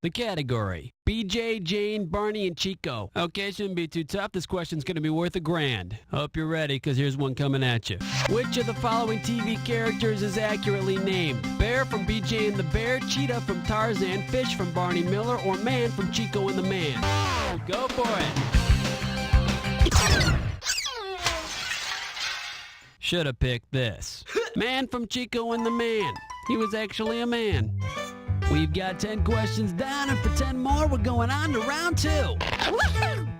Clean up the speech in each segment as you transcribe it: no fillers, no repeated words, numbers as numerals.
The category: BJ, Jane, Barney, and Chico. Okay, shouldn't be too tough. This question's going to be worth $1,000. Hope you're ready, because here's one coming at you. Which of the following TV characters is accurately named? Bear from BJ and the Bear, Cheetah from Tarzan, Fish from Barney Miller, or Man from Chico and the Man? Go for it. Should have picked this. Man from Chico and the Man. He was actually a man. We've got 10 questions down, and for 10 more, we're going on to round 2.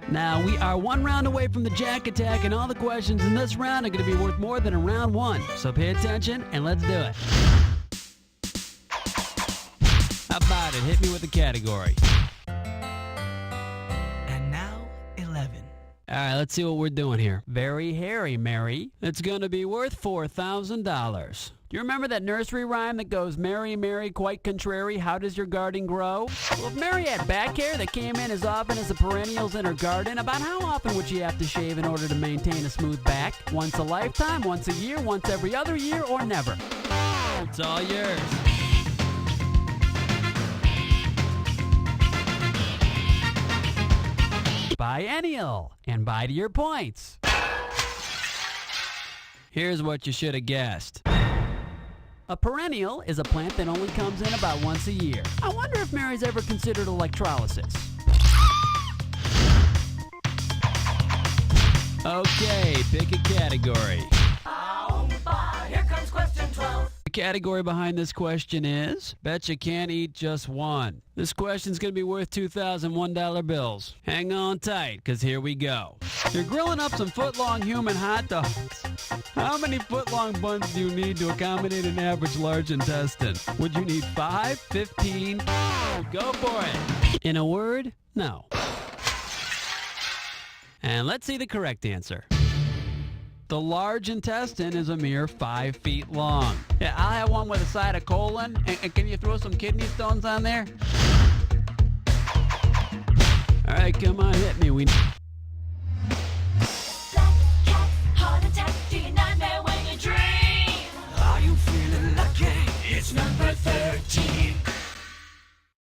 Now, we are 1 round away from the Jack Attack, and all the questions in this round are going to be worth more than in round 1. So pay attention, and let's do it. How about it? Hit me with the category. And now, 11. All right, let's see what we're doing here. Very hairy, Mary. It's going to be worth $4,000. Do you remember that nursery rhyme that goes, Mary, Mary, quite contrary, how does your garden grow? Well, if Mary had back hair that came in as often as the perennials in her garden, about how often would she have to shave in order to maintain a smooth back? Once a lifetime, once a year, once every other year, or never? It's all yours. Biennial, and bye to your points. Here's what you should have guessed. A perennial is a plant that only comes in about once a year. I wonder if Mary's ever considered electrolysis. Okay, pick a category. Here comes question 12. The category behind this question is, bet you can't eat just one. This question's going to be worth $2,001 bills. Hang on tight, because here we go. You're grilling up some foot-long human hot dogs. How many foot-long buns do you need to accommodate an average large intestine? Would you need 5, 15? Go for it. In a word, no. And let's see the correct answer. The large intestine is a mere 5 feet long. Yeah, I'll have one with a side of colon. And can you throw some kidney stones on there? All right, come on, hit me. Black cat, heart attack, do you nightmare when you dream? Are you feeling lucky? It's number 13.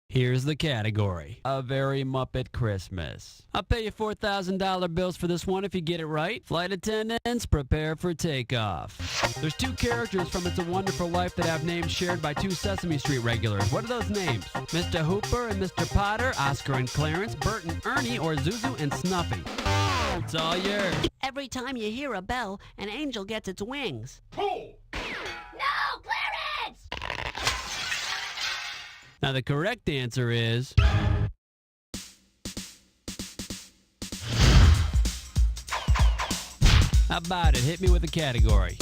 Here's the category. A Very Muppet Christmas. I'll pay you $4,000 bills for this one if you get it right. Flight attendants, prepare for takeoff. There's 2 characters from It's a Wonderful Life that have names shared by 2 Sesame Street regulars. What are those names? Mr. Hooper and Mr. Potter, Oscar and Clarence, Bert and Ernie, or Zuzu and Snuffy? It's all yours. Every time you hear a bell, an angel gets its wings. No, Clarence! Now the correct answer is... How about it? Hit me with a category.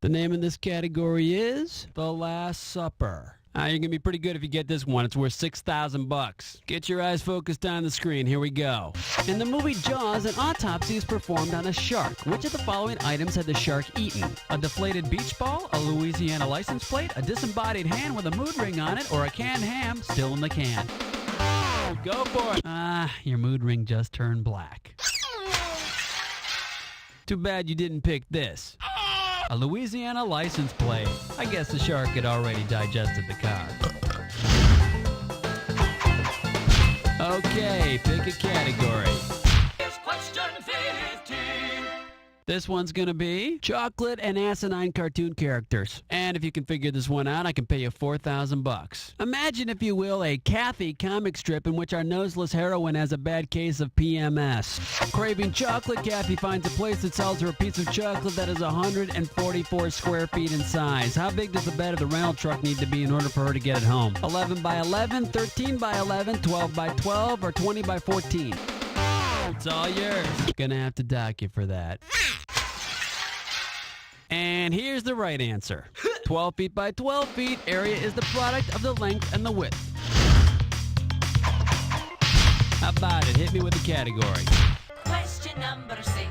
The name of this category is The Last Supper. You're going to be pretty good if you get this one. It's worth $6,000. Get your eyes focused on the screen. Here we go. In the movie Jaws, an autopsy is performed on a shark. Which of the following items had the shark eaten? A deflated beach ball, a Louisiana license plate, a disembodied hand with a mood ring on it, or a canned ham still in the can? Go for it. Your mood ring just turned black. Too bad you didn't pick this. A Louisiana license plate. I guess the shark had already digested the car. Okay, pick a category. Here's question 15. This one's gonna be chocolate and asinine cartoon characters. And if you can figure this one out, I can pay you $4,000. Imagine, if you will, a Kathy comic strip in which our noseless heroine has a bad case of PMS. Craving chocolate, Kathy finds a place that sells her a piece of chocolate that is 144 square feet in size. How big does the bed of the rental truck need to be in order for her to get it home? 11 by 11, 13 by 11, 12 by 12, or 20 by 14? It's all yours. Gonna have to dock you for that. And here's the right answer. 12 feet by 12 feet. Area is the product of the length and the width. How about it? Hit me with the category. Question number 16.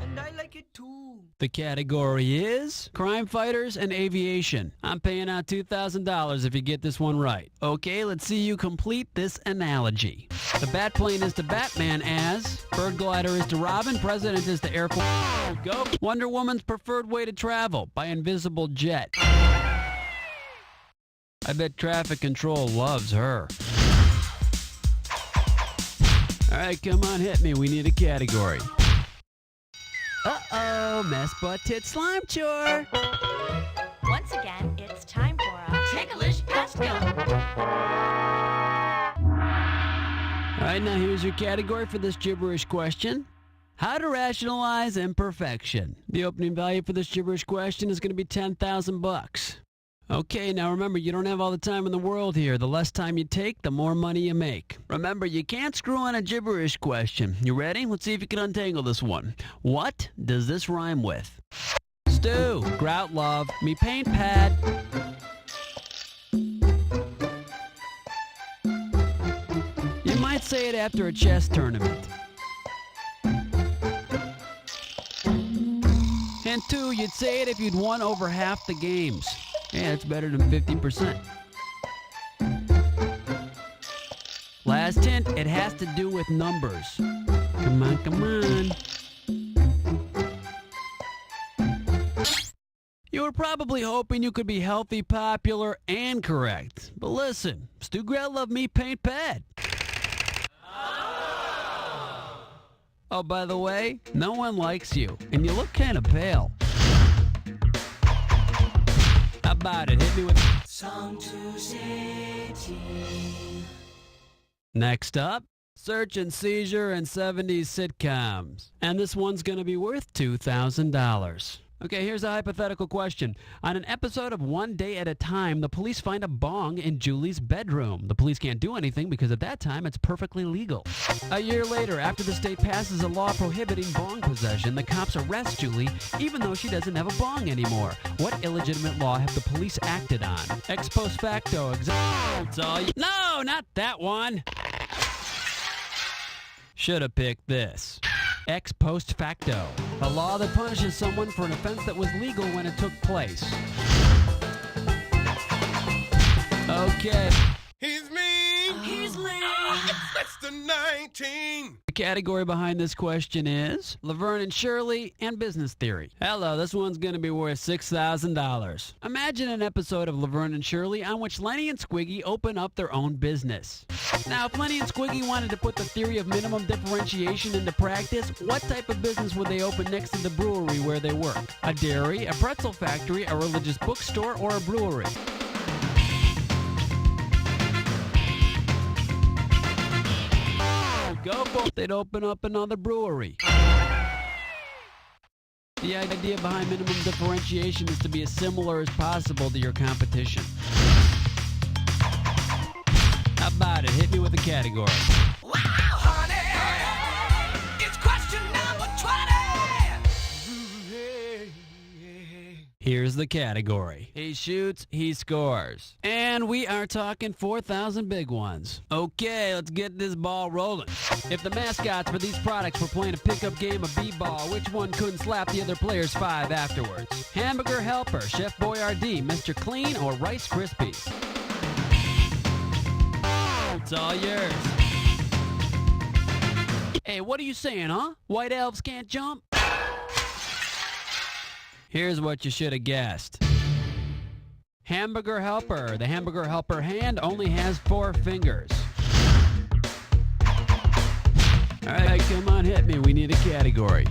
And I like it too. The category is crime fighters and aviation. I'm paying out $2,000 if you get this one right. Okay, let's see you complete this analogy. The bat plane is to Batman as. Bird glider is to Robin. President is to Air Force. Go. Wonder Woman's preferred way to travel by invisible jet. I bet traffic control loves her. All right, come on, hit me. We need a category. Uh-oh, mess butt tit slime chore. Once again, it's time for a ticklish pest go. All right, now here's your category for this gibberish question. How to rationalize imperfection. The opening value for this gibberish question is going to be $10,000. Okay, now remember, you don't have all the time in the world here. The less time you take, the more money you make. Remember, you can't screw on a gibberish question. You ready? Let's see if you can untangle this one. What does this rhyme with? Stew, grout love, me paint pad. You might say it after a chess tournament. And two, you'd say it if you'd won over half the games. Yeah, it's better than 50%. Last hint, it has to do with numbers. Come on, come on. You were probably hoping you could be healthy, popular, and correct. But listen, Stu Grell love me paint pad. Oh, by the way, no one likes you, and you look kind of pale. How about it? Hit me with Song to City. Next up, search and seizure and 70s sitcoms. And this one's going to be worth $2,000. Okay, here's a hypothetical question. On an episode of One Day at a Time, the police find a bong in Julie's bedroom. The police can't do anything because at that time it's perfectly legal. A year later, after the state passes a law prohibiting bong possession, the cops arrest Julie even though she doesn't have a bong anymore. What illegitimate law have the police acted on? Ex post facto. It's all you. No, not that one. Should have picked this. Ex post facto, a law that punishes someone for an offense that was legal when it took place. Okay. He's mean. He's lame. That's the 19. The category behind this question is Laverne and Shirley and business theory. Hello, this one's going to be worth $6,000. Imagine an episode of Laverne and Shirley on which Lenny and Squiggy open up their own business. Now, if Lenny and Squiggy wanted to put the theory of minimum differentiation into practice, what type of business would they open next to the brewery where they work? A dairy, a pretzel factory, a religious bookstore, or a brewery? Go for it. They'd open up another brewery. The idea behind minimum differentiation is to be as similar as possible to your competition. How about it? Hit me with a category. Wow, honey, it's question number 20. Here's the category. He shoots, he scores. And we are talking 4,000 big ones. Okay, let's get this ball rolling. If the mascots for these products were playing a pickup game of b-ball, which one couldn't slap the other player's 5 afterwards? Hamburger Helper, Chef Boyardee, Mr. Clean, or Rice Krispies? It's all yours. Hey, what are you saying, huh? White elves can't jump? Here's what you should have guessed. Hamburger Helper. The Hamburger Helper hand only has 4 fingers. All right, come on, hit me. We need a category.